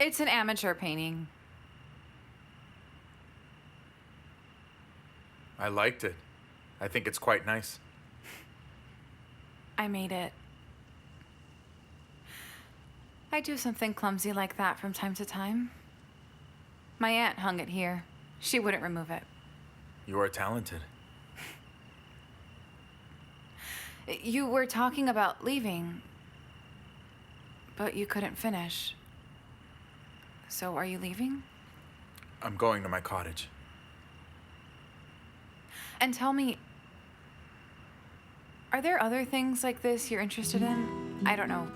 It's an amateur painting. I liked it. I think it's quite nice. I made it. I do something clumsy like that from time to time. My aunt hung it here. She wouldn't remove it. You are talented. You were talking about leaving, but you couldn't finish. So are you leaving? I'm going to my cottage. And tell me, are there other things like this you're interested in? I don't know,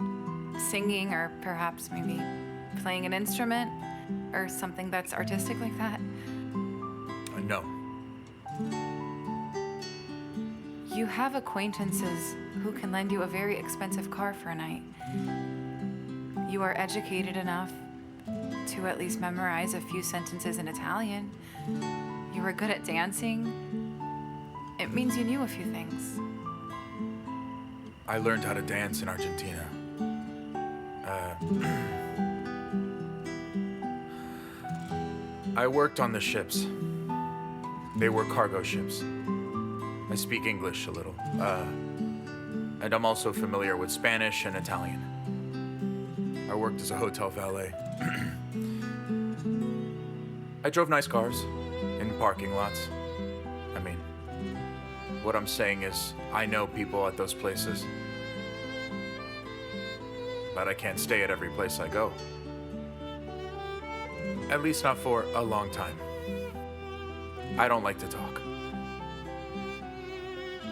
singing or perhaps maybe playing an instrument or something that's artistic like that? No. You have acquaintances who can lend you a very expensive car for a night. You are educated enough to at least memorize a few sentences in Italian. You were good at dancing. It means you knew a few things. I learned how to dance in Argentina. I worked on the ships. They were cargo ships. I speak English a little. And I'm also familiar with Spanish and Italian. I worked as a hotel valet. I drove nice cars in parking lots. I mean, what I'm saying is I know people at those places. But I can't stay at every place I go. At least not for a long time. I don't like to talk.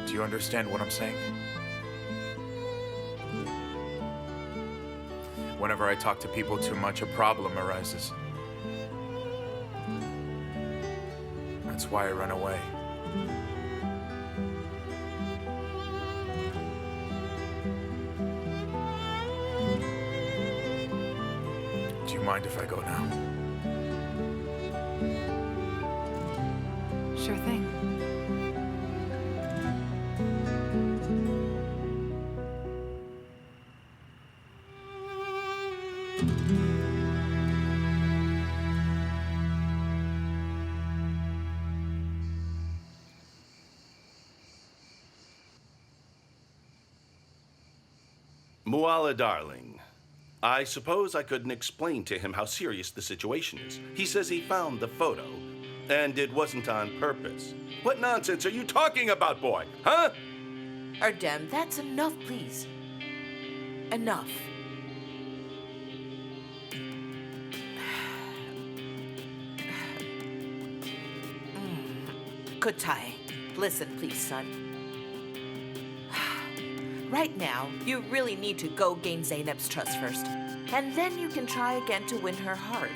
Do you understand what I'm saying? Whenever I talk to people too much, a problem arises. That's why I run away. Do you mind if I go now? Sure thing. Mualla, darling, I suppose I couldn't explain to him how serious the situation is. He says he found the photo, and it wasn't on purpose. What nonsense are you talking about, boy? Huh? Ardem, that's enough, please. Enough. Kutay, listen, please, son. Right now, you really need to go gain Zeynep's trust first. And then you can try again to win her heart.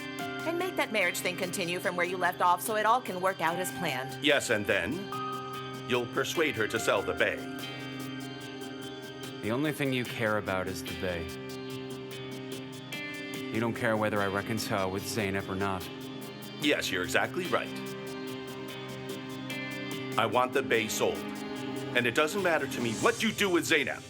And make that marriage thing continue from where you left off so it all can work out as planned. Yes, and then you'll persuade her to sell the bay. The only thing you care about is the bay. You don't care whether I reconcile with Zeynep or not. Yes, you're exactly right. I want the bay sold. And it doesn't matter to me what you do with Zeynep.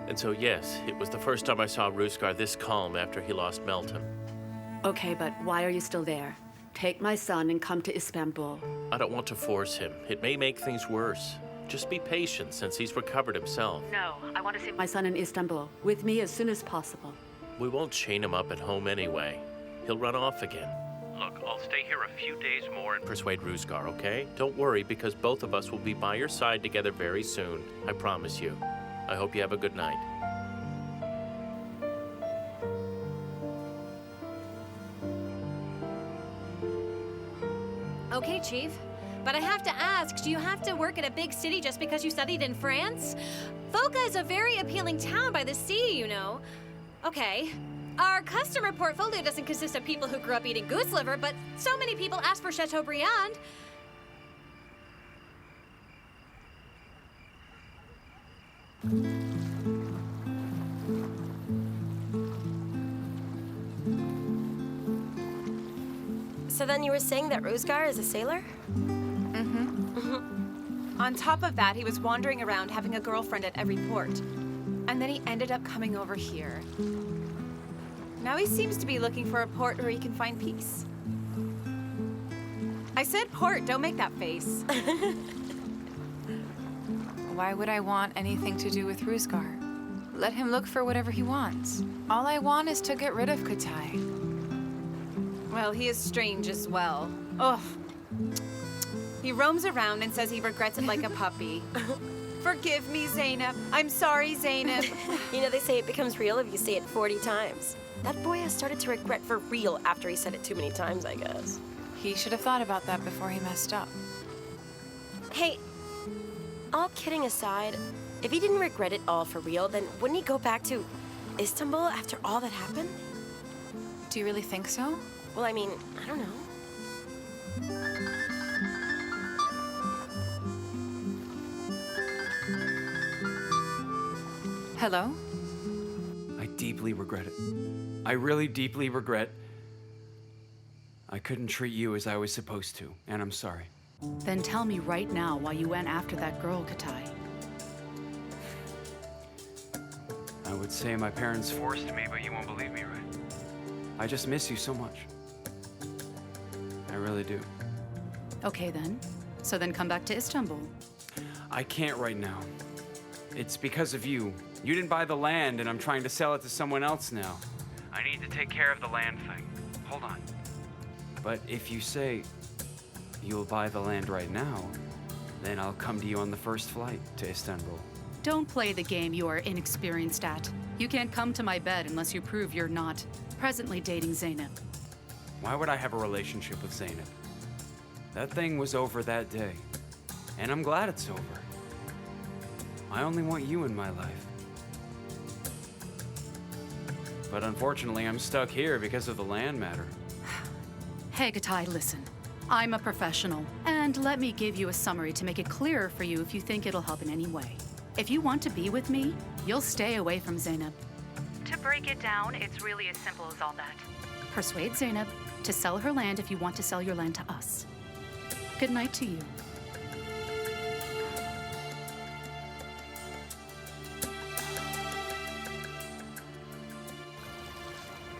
And so, yes, it was the first time I saw Ruzgar this calm after he lost Melton. Okay, but why are you still there? Take my son and come to Istanbul. I don't want to force him. It may make things worse. Just be patient since he's recovered himself. No, I want to see my son in Istanbul with me as soon as possible. We won't chain him up at home anyway. He'll run off again. Look, I'll stay here a few days more and persuade Ruzgar, okay? Don't worry, because both of us will be by your side together very soon. I promise you. I hope you have a good night. Okay, Chief. But I have to ask, do you have to work in a big city just because you studied in France? Foça is a very appealing town by the sea, you know. Okay. Our customer portfolio doesn't consist of people who grew up eating goose liver, but so many people ask for Chateaubriand. So then you were saying that Ruzgar is a sailor? On top of that, he was wandering around having a girlfriend at every port. And then he ended up coming over here. Now he seems to be looking for a port where he can find peace. I said port, don't make that face. Why would I want anything to do with Ruzgar? Let him look for whatever he wants. All I want is to get rid of Kutay. Well, he is strange as well. Ugh. He roams around and says he regrets it like a puppy. Forgive me, Zeynep. I'm sorry, Zeynep. You know, they say it becomes real if you say it 40 times. That boy has started to regret for real after he said it too many times, I guess. He should have thought about that before he messed up. Hey, all kidding aside, if he didn't regret it all for real, then wouldn't he go back to Istanbul after all that happened? Do you really think so? Well, I mean, I don't know. Hello? I deeply regret it. I really deeply regret I couldn't treat you as I was supposed to, and I'm sorry. Then tell me right now why you went after that girl, Kutay. I would say my parents forced me, but you won't believe me, right? I just miss you so much. I really do. Okay then. So then come back to Istanbul. I can't right now. It's because of you. You didn't buy the land, and I'm trying to sell it to someone else now. I need to take care of the land thing. Hold on. But if you say you'll buy the land right now, then I'll come to you on the first flight to Istanbul. Don't play the game you are inexperienced at. You can't come to my bed unless you prove you're not presently dating Zeynep. Why would I have a relationship with Zeynep? That thing was over that day, and I'm glad it's over. I only want you in my life. But unfortunately, I'm stuck here because of the land matter. Hey, Kutay, listen. I'm a professional, and let me give you a summary to make it clearer for you if you think it'll help in any way. If you want to be with me, you'll stay away from Zeynep. To break it down, it's really as simple as all that. Persuade Zeynep to sell her land if you want to sell your land to us. Good night to you.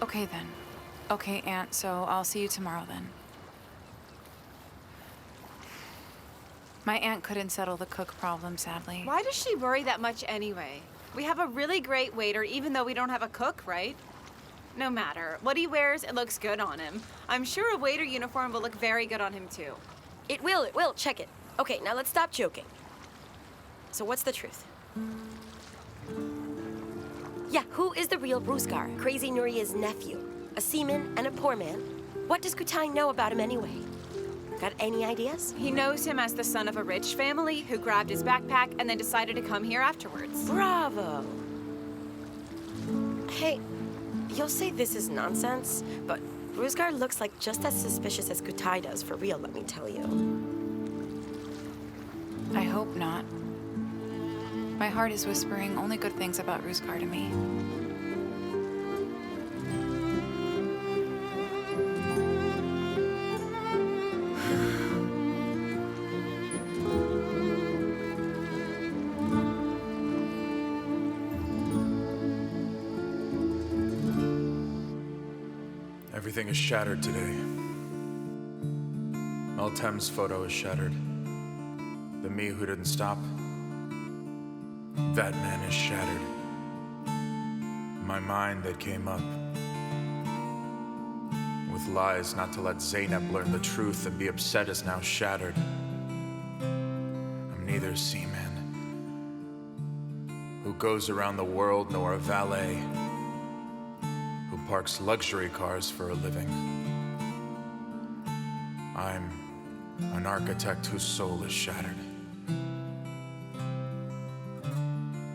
Okay then. Okay, Aunt, so I'll see you tomorrow then. My aunt couldn't settle the cook problem, sadly. Why does she worry that much anyway? We have a really great waiter even though we don't have a cook, right? No matter. What he wears, it looks good on him. I'm sure a waiter uniform will look very good on him too. It will. Check it. Okay, now let's stop joking. So what's the truth? Yeah, who is the real Ruzgar? Crazy Nuria's nephew. A seaman and a poor man. What does Kutay know about him anyway? Got any ideas? He knows him as the son of a rich family who grabbed his backpack and then decided to come here afterwards. Bravo! Hey, you'll say this is nonsense, but Ruzgar looks like just as suspicious as Kutay does, for real, let me tell you. I hope not. My heart is whispering only good things about Ruzgar to me. Everything is shattered today. Altem's photo is shattered. The me who didn't stop, that man is shattered. My mind that came up with lies not to let Zeynep learn the truth and be upset is now shattered. I'm neither a seaman who goes around the world nor a valet who parks luxury cars for a living. I'm an architect whose soul is shattered.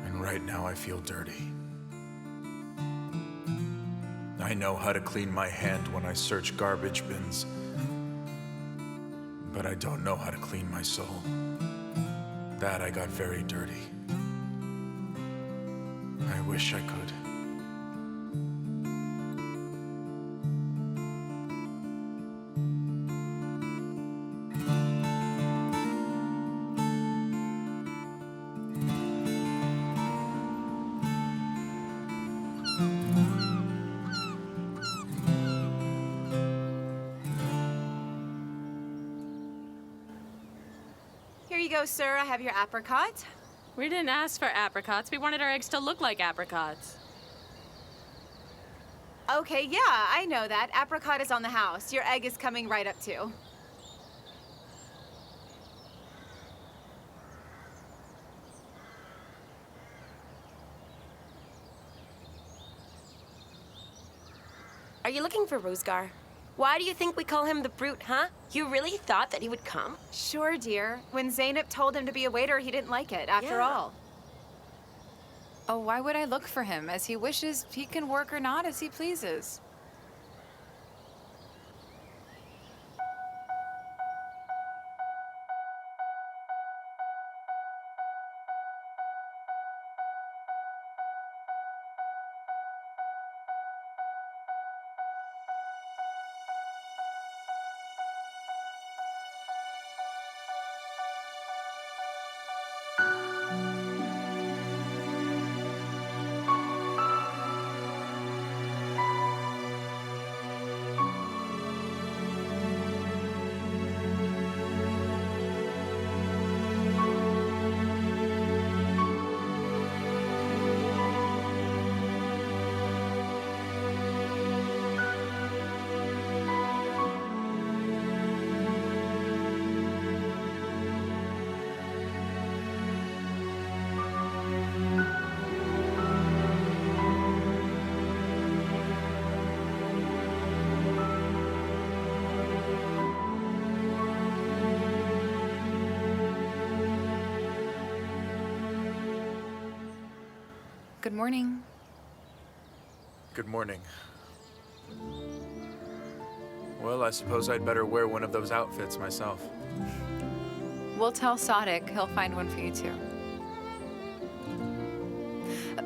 And right now I feel dirty. I know how to clean my hand when I search garbage bins, but I don't know how to clean my soul. That I got very dirty. I wish I could. Here you go, sir. I have your apricot. We didn't ask for apricots. We wanted our eggs to look like apricots. Okay, yeah, I know that. Apricot is on the house. Your egg is coming right up too. Are you looking for Ruzgar? Why do you think we call him the Brute, huh? You really thought that he would come? Sure, dear. When Zeynep told him to be a waiter, he didn't like it, after all. Oh, why would I look for him? As he wishes, he can work or not as he pleases. Good morning. Good morning. Well, I suppose I'd better wear one of those outfits myself. We'll tell Sadiq. He'll find one for you too.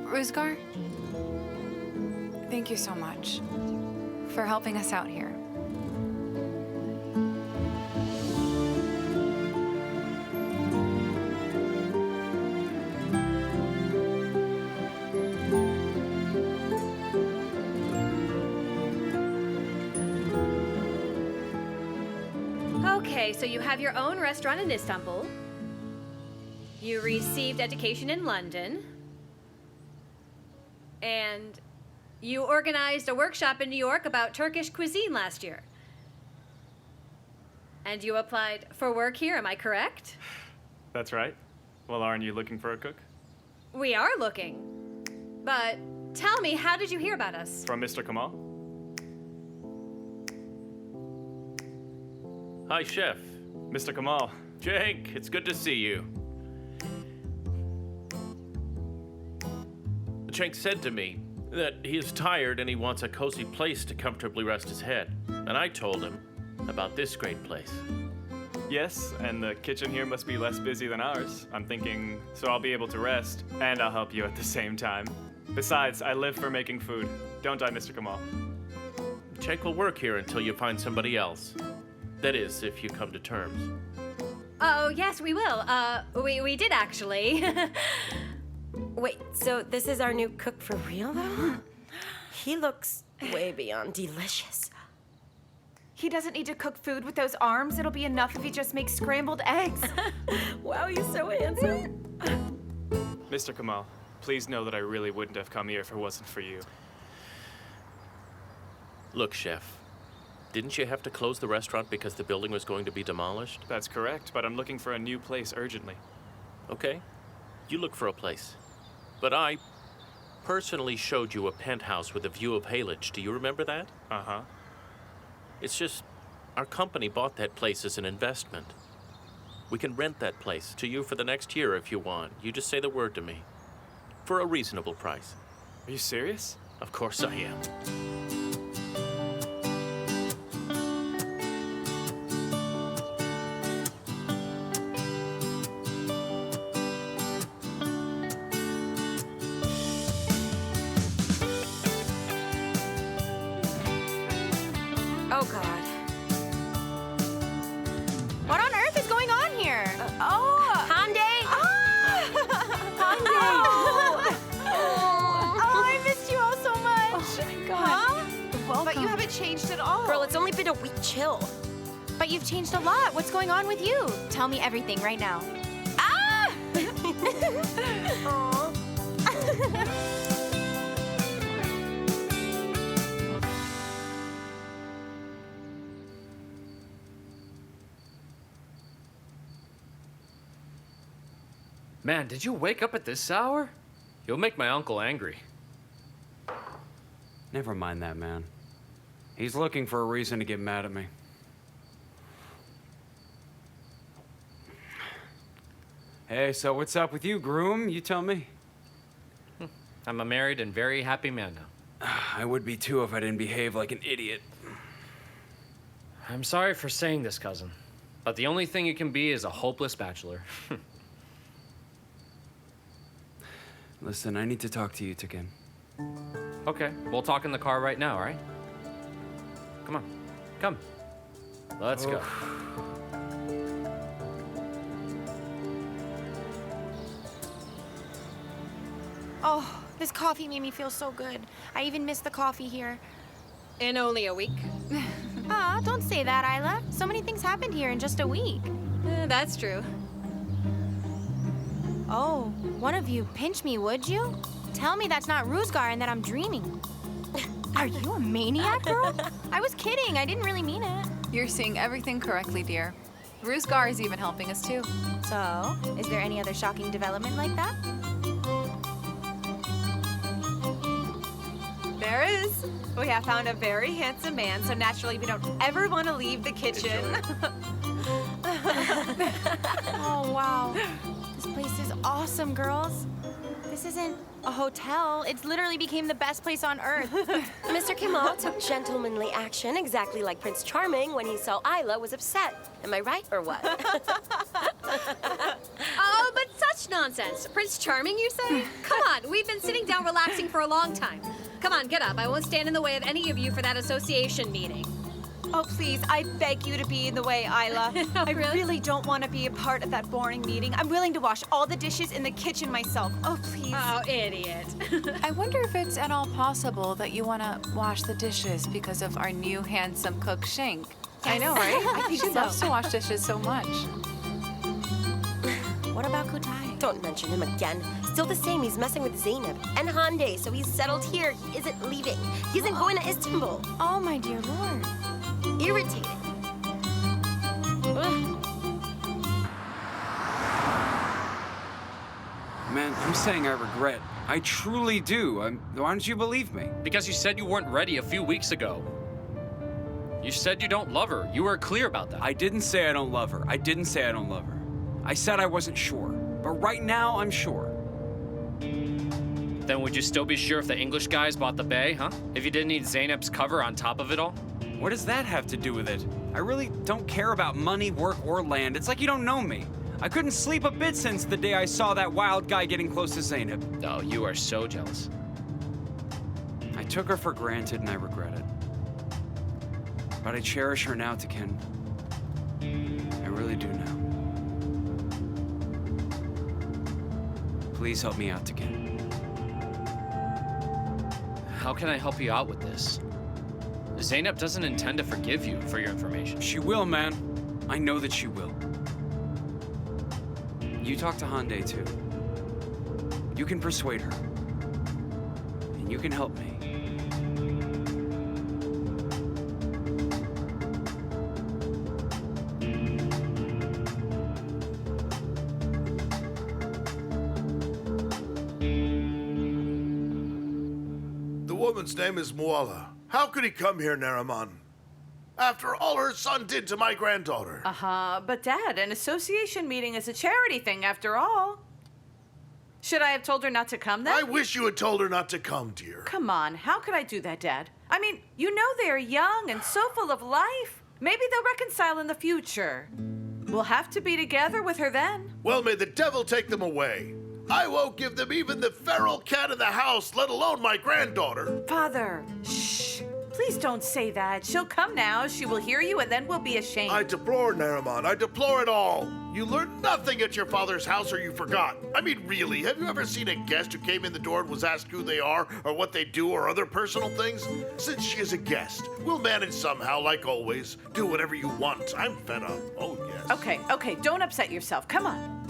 Ruzgar, thank you so much for helping us out here. Okay, so you have your own restaurant in Istanbul. You received education in London. And you organized a workshop in New York about Turkish cuisine last year. And you applied for work here, am I correct? That's right. Well, aren't you looking for a cook? We are looking. But tell me, how did you hear about us? From Mr. Kemal? Hi, Chef. Mr. Kemal. Cenk, it's good to see you. Cenk said to me that he is tired and he wants a cozy place to comfortably rest his head. And I told him about this great place. Yes, and the kitchen here must be less busy than ours. I'm thinking, so I'll be able to rest, and I'll help you at the same time. Besides, I live for making food. Don't I, Mr. Kemal? Cenk will work here until you find somebody else. That is, if you come to terms. Oh, yes, we will. We did actually. Wait, so this is our new cook for real, though? He looks way beyond delicious. He doesn't need to cook food with those arms. It'll be enough if he just makes scrambled eggs. Wow, he's so handsome. Mr. Kemal, please know that I really wouldn't have come here if it wasn't for you. Look, Chef, didn't you have to close the restaurant because the building was going to be demolished? That's correct, but I'm looking for a new place urgently. Okay, you look for a place. But I personally showed you a penthouse with a view of Halage. Do you remember that? Uh-huh. It's just, our company bought that place as an investment. We can rent that place to you for the next year if you want. You just say the word to me. For a reasonable price. Are you serious? Of course I am. Oh, God. What on earth is going on here? Hande! Hande! Oh, I missed you all so much. Oh, my God. Huh? But you haven't changed at all. Girl, it's only been a week. Chill. But you've changed a lot. What's going on with you? Tell me everything right now. Ah! Aw. Man, did you wake up at this hour? You'll make my uncle angry. Never mind that, man. He's looking for a reason to get mad at me. Hey, so what's up with you, groom? You tell me. I'm a married and very happy man now. I would be too if I didn't behave like an idiot. I'm sorry for saying this, cousin, but the only thing you can be is a hopeless bachelor. Listen, I need to talk to you, Tikin. Okay, we'll talk in the car right now, all right? Come on, come. Let's go. Oh, this coffee made me feel so good. I even missed the coffee here. In only a week. Don't say that, Ayla. So many things happened here in just a week. That's true. Oh, one of you pinch me, would you? Tell me that's not Ruzgar and that I'm dreaming. Are you a maniac, girl? I was kidding. I didn't really mean it. You're seeing everything correctly, dear. Ruzgar is even helping us too. So, is there any other shocking development like that? There is. We have found a very handsome man, so naturally we don't ever want to leave the kitchen. Oh, wow. This place is awesome, girls. This isn't a hotel. It's literally became the best place on earth. Mr. Kemal took gentlemanly action, exactly like Prince Charming when he saw Ayla was upset. Am I right or what? Oh, but such nonsense. Prince Charming, you say? Come on, we've been sitting down relaxing for a long time. Come on, get up. I won't stand in the way of any of you for that association meeting. Oh, please, I beg you to be in the way, Ayla. I Really? really don't want to be a part of that boring meeting. I'm willing to wash all the dishes in the kitchen myself. Oh, please. Oh, idiot. I wonder if it's at all possible that you want to wash the dishes because of our new handsome cook, Shank. I know, right? I think she loves to wash dishes so much. What about Kutay? Don't mention him again. Still the same, he's messing with Zeynep and Hande, so he's settled here. He isn't leaving. He isn't going to Istanbul. Oh, my dear Lord. Irritating. Ugh. Man, I'm saying I regret. I truly do. Why don't you believe me? Because you said you weren't ready a few weeks ago. You said you don't love her. You were clear about that. I didn't say I don't love her. I didn't say I don't love her. I said I wasn't sure. But right now, I'm sure. Then would you still be sure if the English guys bought the bay, huh? If you didn't need Zeynep's cover on top of it all? What does that have to do with it? I really don't care about money, work, or land. It's like you don't know me. I couldn't sleep a bit since the day I saw that wild guy getting close to Zeynep. Oh, you are so jealous. I took her for granted and I regret it. But I cherish her now, Ken. I really do now. Please help me out, Ken. How can I help you out with this? Zeynep doesn't intend to forgive you for your information. She will, man. I know that she will. You talk to Hande, too. You can persuade her. And you can help me. The woman's name is Muammer. How could he come here, Nariman? After all her son did to my granddaughter. But Dad, an association meeting is a charity thing after all. Should I have told her not to come then? I wish you had told her not to come, dear. Come on, how could I do that, Dad? I mean, you know they're young and so full of life. Maybe they'll reconcile in the future. We'll have to be together with her then. Well, may the devil take them away. I won't give them even the feral cat in the house, let alone my granddaughter. Father, shh. Please don't say that. She'll come now, she will hear you, and then we'll be ashamed. I deplore, Nariman. I deplore it all. You learned nothing at your father's house, or you forgot. I mean, really, have you ever seen a guest who came in the door and was asked who they are, or what they do, or other personal things? Since she is a guest, we'll manage somehow, like always. Do whatever you want. I'm fed up. Oh, yes. Okay, don't upset yourself. Come on.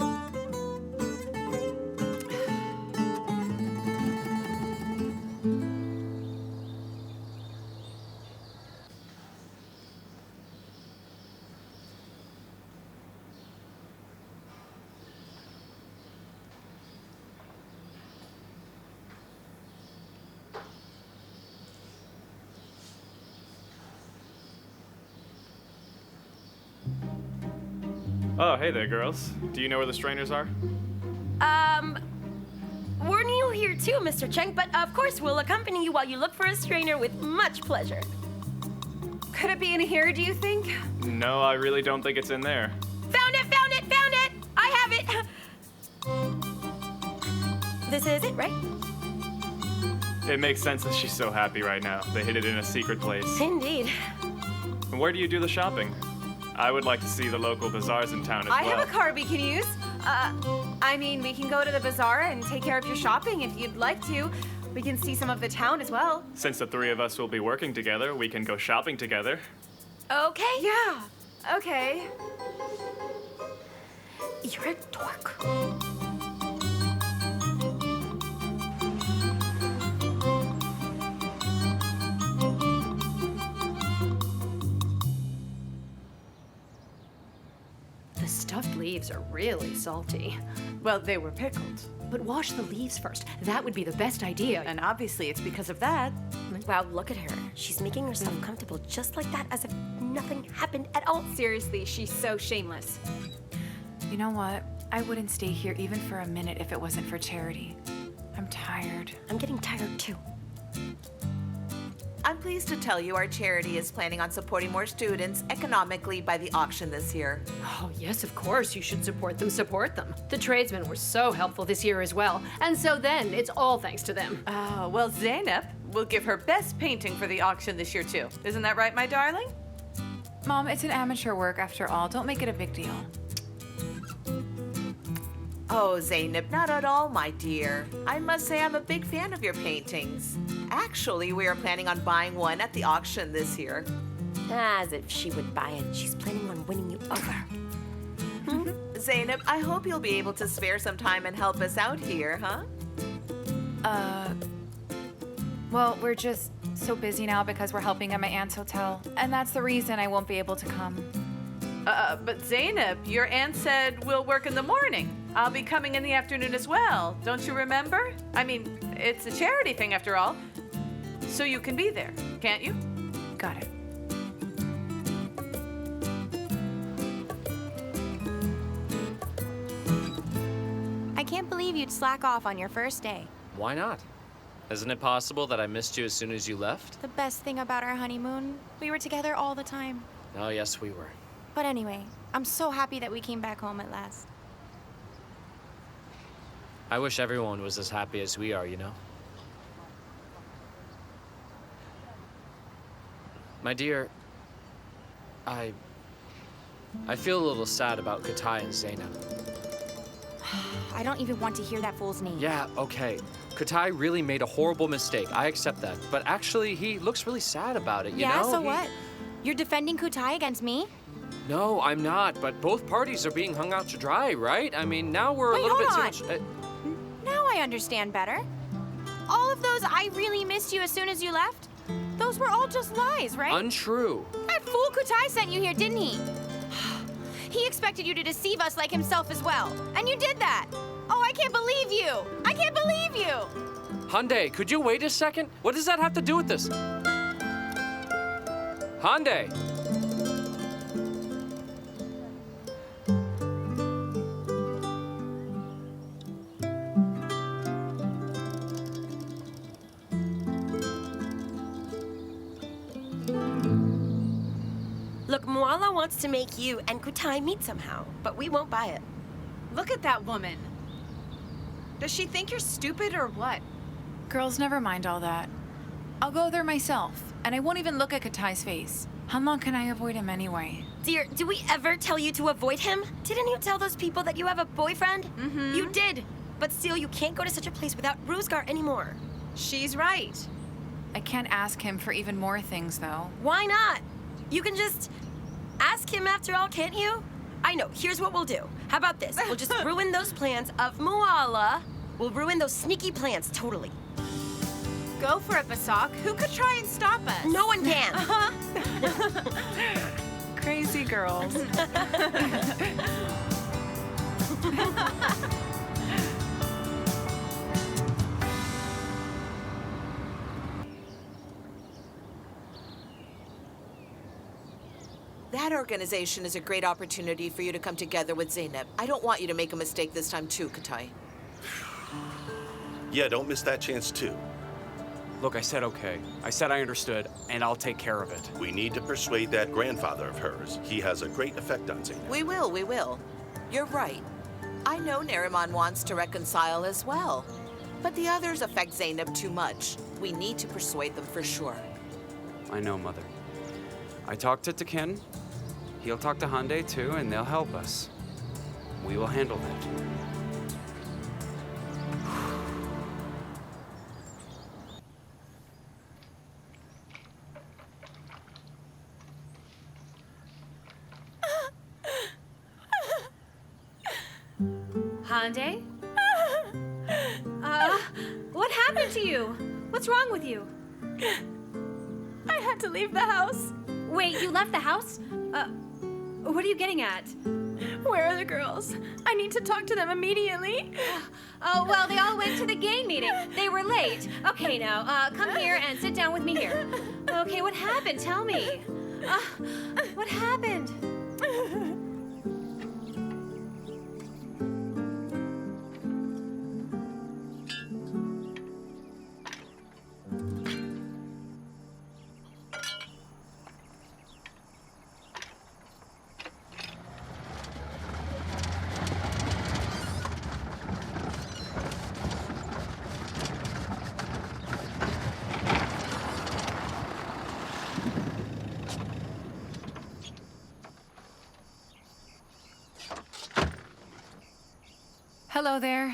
Oh, hey there, girls. Do you know where the strainers are? We're new here too, Mr. Cheng, but of course we'll accompany you while you look for a strainer with much pleasure. Could it be in here, do you think? No, I really don't think it's in there. Found it! I have it! This is it, right? It makes sense that she's so happy right now. They hid it in a secret place. Indeed. And where do you do the shopping? I would like to see the local bazaars in town as well. I have a car we can use. I mean, we can go to the bazaar and take care of your shopping if you'd like to. We can see some of the town as well. Since the three of us will be working together, we can go shopping together. Okay. Yeah, okay. You're a dork. The stuffed leaves are really salty. Well, they were pickled. But wash the leaves first. That would be the best idea. And obviously it's because of that. Wow, look at her. She's making herself comfortable just like that, as if nothing happened at all. Seriously, she's so shameless. You know what? I wouldn't stay here even for a minute if it wasn't for charity. I'm tired. I'm getting tired too. I'm pleased to tell you our charity is planning on supporting more students economically by the auction this year. Oh, yes, of course. You should support them. Support them. The tradesmen were so helpful this year as well. And so then, it's all thanks to them. Oh, well, Zeynep will give her best painting for the auction this year, too. Isn't that right, my darling? Mom, it's an amateur work after all. Don't make it a big deal. Oh, Zeynep, not at all, my dear. I must say I'm a big fan of your paintings. Actually, we are planning on buying one at the auction this year. As if she would buy it. She's planning on winning you over. Zeynep, I hope you'll be able to spare some time and help us out here, huh? Well, we're just so busy now because we're helping at my aunt's hotel. And that's the reason I won't be able to come. But Zeynep, your aunt said we'll work in the morning. I'll be coming in the afternoon as well. Don't you remember? I mean, it's a charity thing after all. So you can be there, can't you? Got it. I can't believe you'd slack off on your first day. Why not? Isn't it possible that I missed you as soon as you left? The best thing about our honeymoon, we were together all the time. Oh, yes, we were. But anyway, I'm so happy that we came back home at last. I wish everyone was as happy as we are, you know? My dear, I feel a little sad about Kutay and Zeynep. I don't even want to hear that fool's name. Yeah, okay. Kutay really made a horrible mistake. I accept that. But actually, he looks really sad about it, you know? Yeah, so what? You're defending Kutay against me? No, I'm not. But both parties are being hung out to dry, right? I mean, now we're a little bit too much... Now I understand better. All of those "I really missed you as soon as you left," those were all just lies, right? Untrue. That fool Kutay sent you here, didn't he? He expected you to deceive us like himself as well. And you did that. Oh, I can't believe you. I can't believe you. Hande, could you wait a second? What does that have to do with this? Hande! Look, Muala wants to make you and Kutay meet somehow, but we won't buy it. Look at that woman. Does she think you're stupid or what? Girls, never mind all that. I'll go there myself, and I won't even look at Kutay's face. How long can I avoid him anyway? Dear, do we ever tell you to avoid him? Didn't you tell those people that you have a boyfriend? Mm-hmm. You did. But still, you can't go to such a place without Ruzgar anymore. She's right. I can't ask him for even more things, though. Why not? You can just ask him after all, can't you? I know, here's what we'll do. How about this? We'll just ruin those plans of Muala. We'll ruin those sneaky plans, totally. Go for it, Basak. Who could try and stop us? No one can. Crazy girls. That organization is a great opportunity for you to come together with Zeynep. I don't want you to make a mistake this time too, Kutay. Yeah, don't miss that chance too. Look, I said okay. I said I understood, and I'll take care of it. We need to persuade that grandfather of hers. He has a great effect on Zeynep. We will. You're right. I know Neriman wants to reconcile as well. But the others affect Zeynep too much. We need to persuade them for sure. I know, Mother. I talked to Ken. He'll talk to Hande too, and they'll help us. We will handle that. Hande? What happened to you? What's wrong with you? I had to leave the house. Wait, you left the house? What are you getting at? Where are the girls? I need to talk to them immediately. Oh, well, they all went to the gang meeting. They were late. Okay, now, come here and sit down with me here. Okay, what happened? Tell me. What happened? Hello there.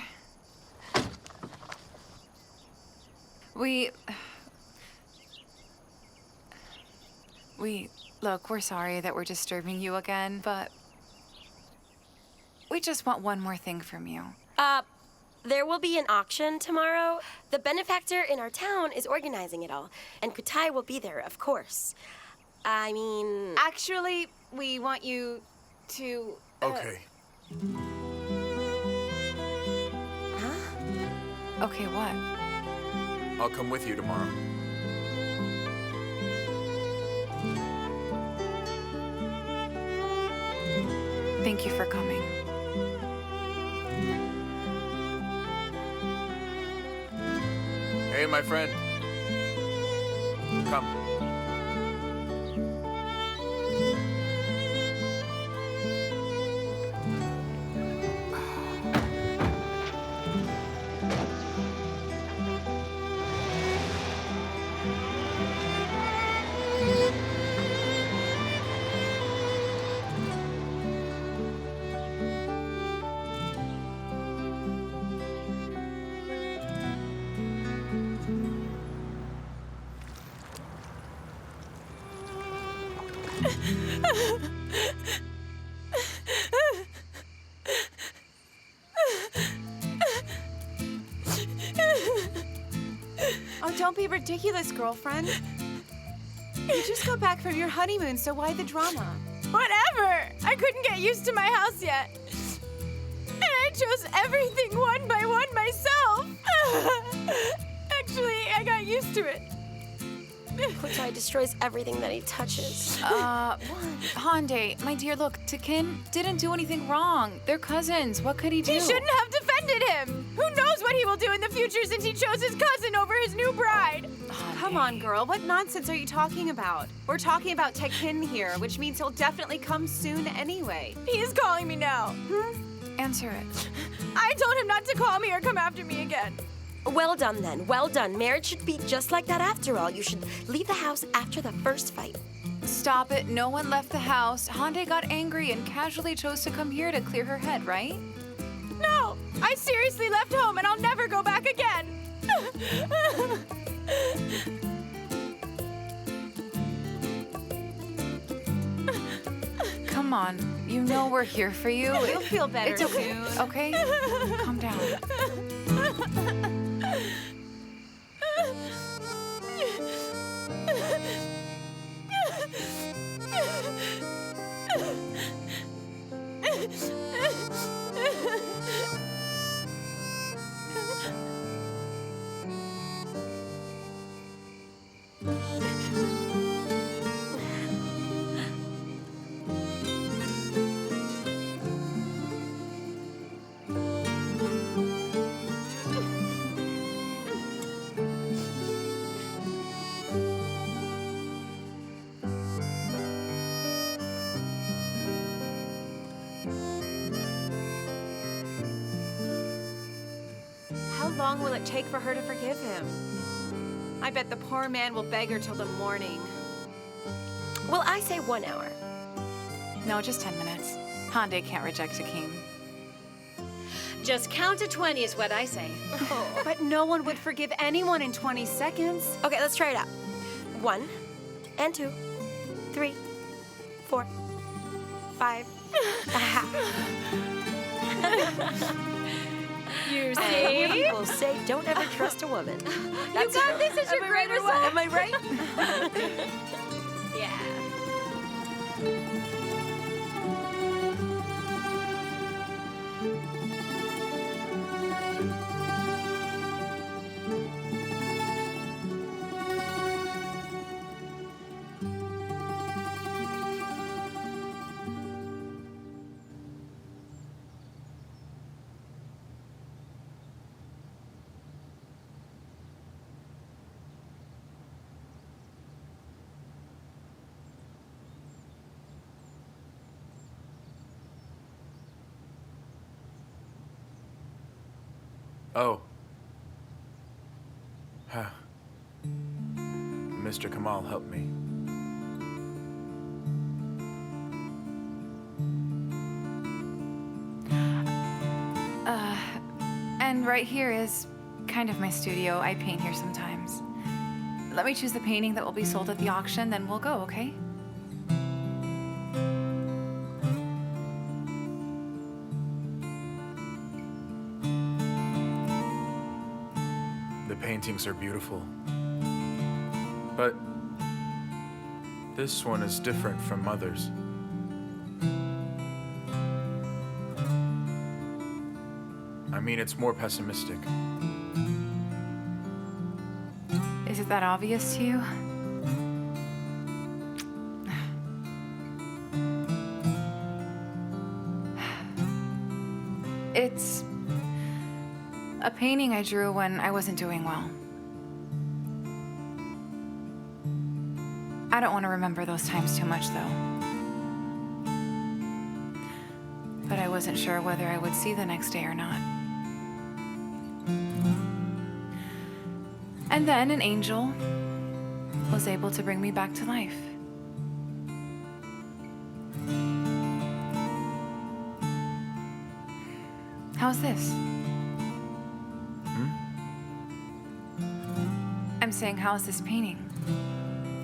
Look, we're sorry that we're disturbing you again, but we just want one more thing from you. There will be an auction tomorrow. The benefactor in our town is organizing it all, and Kutay will be there, of course. I mean... Actually, we want you to... Okay. Huh? Okay, what? I'll come with you tomorrow. Thank you for coming. Hey, my friend. Come. Oh, don't be ridiculous, girlfriend. You just got back from your honeymoon, so why the drama? Whatever! I couldn't get used to my house yet. And I chose everything one by one myself. Actually, I got used to it. Kutay destroys everything that he touches. Hande, my dear, look, Takin didn't do anything wrong. They're cousins. What could he do? He shouldn't have defended him. Who knows what he will do in the future since he chose his cousin over his new bride? Come on, girl. What nonsense are you talking about? We're talking about Tekin here, which means he'll definitely come soon anyway. He is calling me now. Answer it. I told him not to call me or come after me again. Well done, then. Well done. Marriage should be just like that after all. You should leave the house after the first fight. Stop it. No one left the house. Hande got angry and casually chose to come here to clear her head, right? No! I seriously left home and I'll never go back again! Come on. You know we're here for you. You'll feel better It's okay. soon. Okay? Calm down. How long will it take for her to forgive him? I bet the poor man will beg her till the morning. Well, I say 1 hour. No, just 10 minutes. Hande can't reject Takin. Just count to 20 is what I say. But no one would forgive anyone in 20 seconds. Okay, let's try it out. 1 and 2, 3, 4, 5. You See? see? People say don't ever trust a woman. You got this as your great result. Am I right? Yeah. Oh. Huh. Mr. Kemal helped me. And right here is kind of my studio. I paint here sometimes. Let me choose the painting that will be sold at the auction, then we'll go, okay? The paintings are beautiful. But this one is different from others. I mean, it's more pessimistic. Is it that obvious to you? It's a painting I drew when I wasn't doing well. I don't want to remember those times too much, though. But I wasn't sure whether I would see the next day or not. And then an angel was able to bring me back to life. How's this? I'm saying, how's this painting?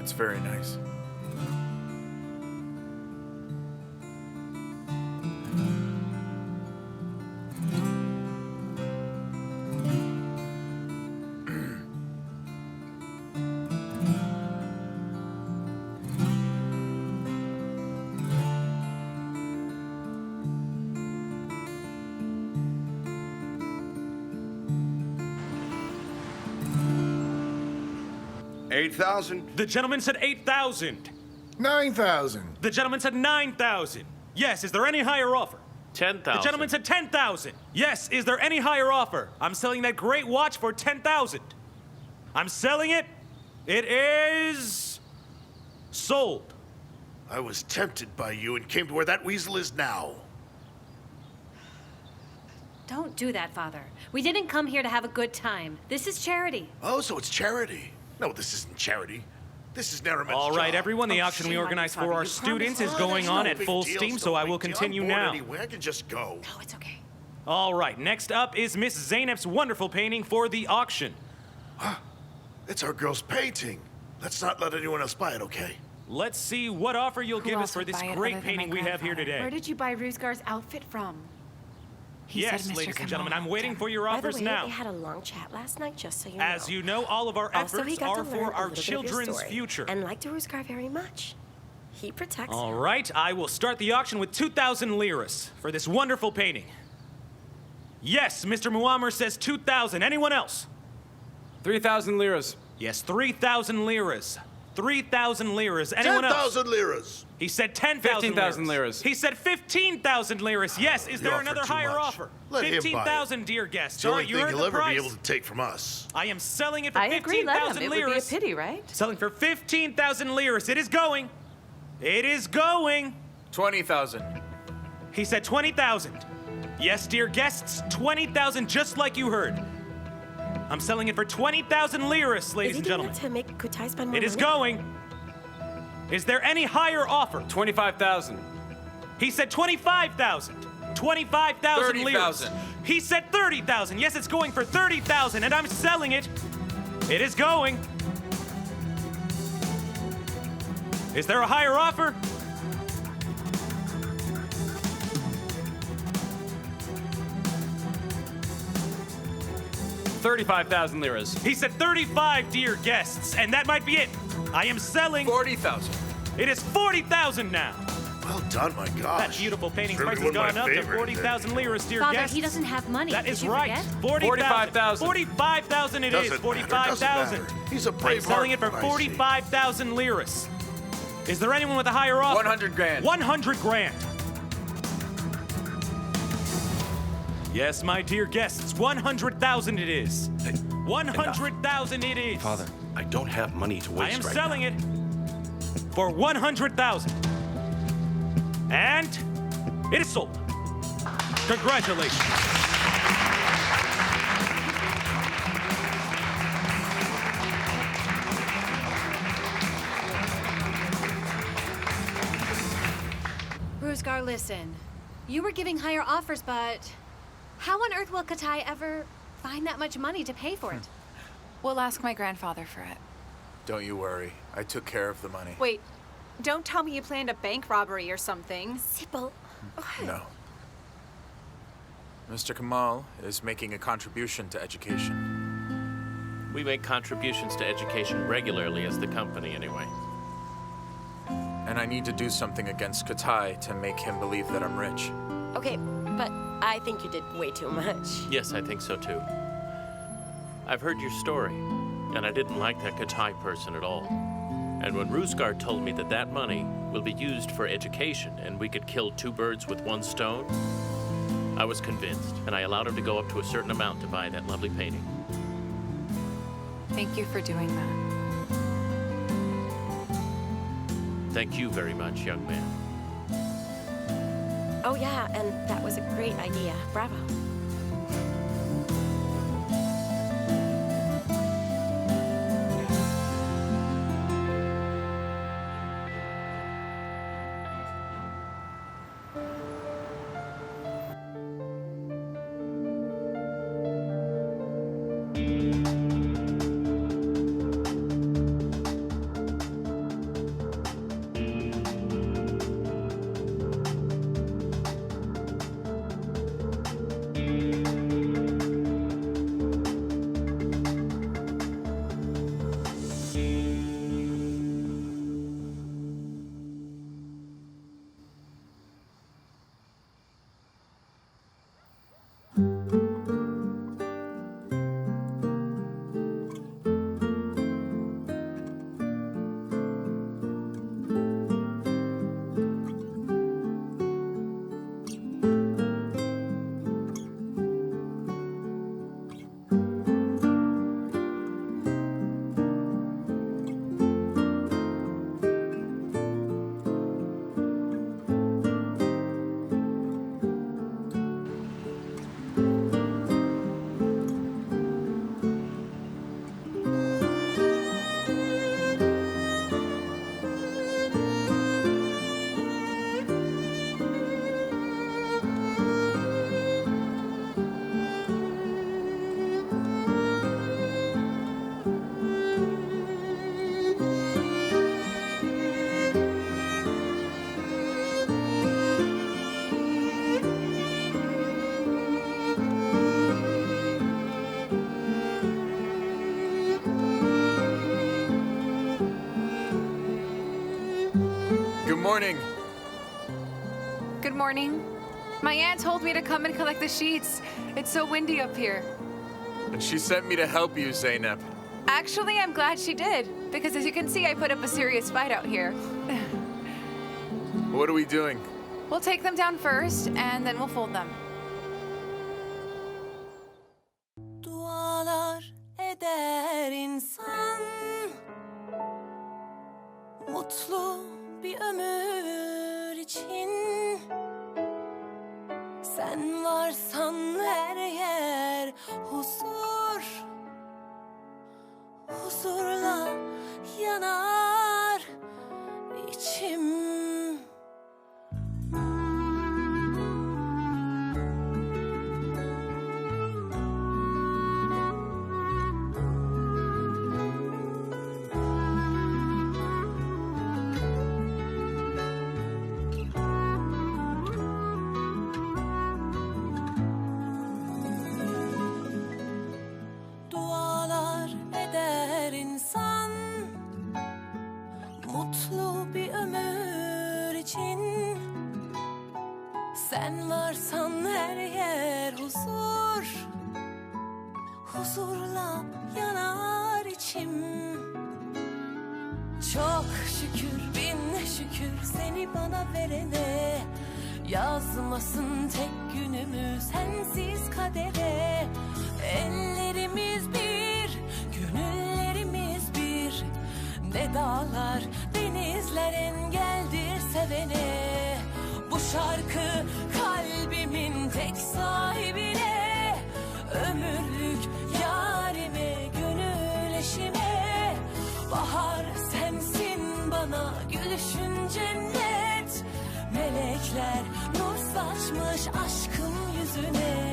It's very nice. $8,000? The gentleman said 8,000. 9,000. The gentleman said 9,000. Yes, is there any higher offer? 10,000. The gentleman said 10,000. Yes, is there any higher offer? I'm selling that great watch for 10,000. I'm selling it. It is sold. I was tempted by you and came to where that weasel is now. Don't do that, Father. We didn't come here to have a good time. This is charity. Oh, so it's charity. No, this isn't charity. This is Naramet's All right, job. everyone, the auction we organized for our students is going on at full steam, so I will continue now. Anyway, I can just go. No, it's okay. All right, next up is Miss Zeynep's wonderful painting for the auction. It's our girl's painting. Let's not let anyone else buy it, okay? Let's see what offer you'll Who give us else for would this buy it great other than painting my we have here grandfather? today. Where did you buy Ruzgar's outfit from? He Yes, said Mr. ladies and Kemal gentlemen, I'm loved waiting him. for your By the offers way, now. they had a long chat last night, just so you know. As you know, all of our Also, he efforts got are to for learn a our little bit of your children's story future. and liked Ruzgar very much. He protects All him. right, I will start the auction with 2,000 liras for this wonderful painting. Yes, Mr. Muammer says 2,000. Anyone else? 3,000 liras. Yes, 3,000 liras. 3,000 liras. Anyone else? 10,000 liras. He said 10,000 15,000 liras. He said 15,000 liras. Yes, is You there offered another too higher much. offer? Let him buy it. 15,000, dear guests. It's the All only right, you thing heard he'll the ever price. be able to take from us. I am selling it for I agree, let him. 15,000 It would be a liras. pity, right? Selling for 15,000 liras. It is going. It is going. 20,000. He said 20,000. Yes, dear guests, 20,000, just like you heard. I'm selling it for 20,000 liras, ladies Is and he doing gentlemen. that to make Kutay spend more It is money? going. Is there any higher offer? 25,000. He said 25,000. 25,000 liras. 30,000. He said 30,000. Yes, it's going for 30,000, and I'm selling it. It is going. Is there a higher offer? $35,000 liras. He said 35, dear guests, and that might be it. I am selling 40,000. It is 40,000 now. Well done, my gosh. That beautiful painting's It's price really has one of gone my up to favorites 40,000 liras, dear Father, guests. he doesn't have money. That Did is you right. forget? 45,000. 45,000. 45,000 it is. Doesn't matter, 45,000. doesn't matter. He's a brave I'm selling it heart, for I see. 45,000 liras. Is there anyone with a higher offer? 100 grand. 100 grand. Yes, my dear guests, 100,000 it is. 100,000 it is. Father, I don't have money to I waste am right selling now. it for 100,000. And it is sold. Congratulations. Ruzgar, listen. You were giving higher offers, but how on earth will Kutay ever... find that much money to pay for it? We'll ask my grandfather for it. Don't you worry. I took care of the money. Wait, don't tell me you planned a bank robbery or something. Sibel. No. Mr. Kemal is making a contribution to education. We make contributions to education regularly as the company, anyway. And I need to do something against Kutay to make him believe that I'm rich. Okay, but I think you did way too much. Yes, I think so too. I've heard your story, and I didn't like that Kutay person at all. And when Ruzgar told me that that money will be used for education and we could kill two birds with one stone, I was convinced, and I allowed him to go up to a certain amount to buy that lovely painting. Thank you for doing that. Thank you very much, young man. Oh yeah, and that was a great idea. Bravo. Good morning. Good morning. My aunt told me to come and collect the sheets. It's so windy up here. And she sent me to help you, Zeynep. Actually, I'm glad she did, because as you can see, I put up a serious fight out here. What are we doing? We'll take them down first, and then we'll fold them. Dualar eder insan, mutlu bir ömür için. Sen varsan her yer huzur, huzurla yanar içim. Sen varsan her yer huzur, huzurla yanar içim. Çok şükür, bin şükür seni bana verene. Yazmasın tek günümü sensiz kadere. Ellerimiz bir, gönüllerimiz bir. Ne dağlar, denizler engeldir sevene. Bu şarkı kalbimin tek sahibine, ömürlük yarime, gönül eşime. Bahar sensin bana, gülüşün cennet. Melekler nur saçmış aşkın yüzüne.